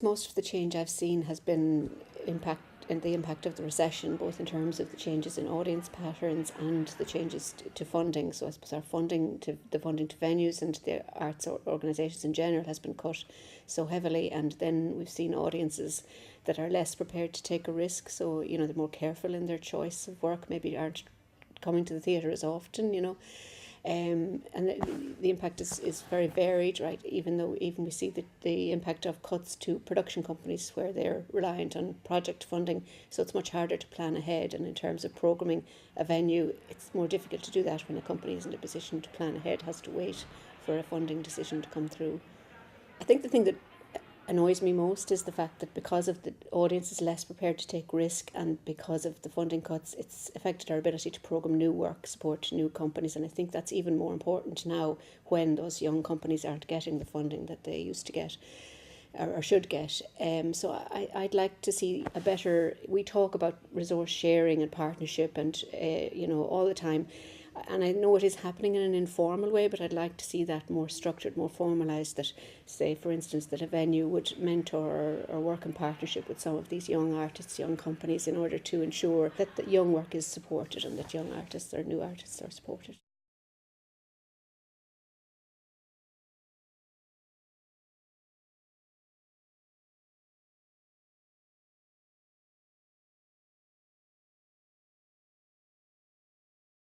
most of the change I've seen has been the impact of the recession, both in terms of the changes in audience patterns and the changes to funding. So I suppose the funding to venues and the arts organisations in general has been cut so heavily, and then we've seen audiences that are less prepared to take a risk. So they're more careful in their choice of work, maybe aren't coming to the theatre as often. And the impact is very varied, right? Even we see the impact of cuts to production companies where they're reliant on project funding, so it's much harder to plan ahead. And in terms of programming a venue, it's more difficult to do that when a company isn't in a position to plan ahead, has to wait for a funding decision to come through. I think the thing that annoys me most is the fact that because of the audience is less prepared to take risk, and because of the funding cuts, it's affected our ability to programme new work, support new companies, and I think that's even more important now when those young companies aren't getting the funding that they used to get or should get. So I'd like to see a better, we talk about resource sharing and partnership and all the time, and I know it is happening in an informal way, but I'd like to see that more structured, more formalised, that, say, for instance, that a venue would mentor or work in partnership with some of these young artists, young companies, in order to ensure that the young work is supported and that young artists or new artists are supported.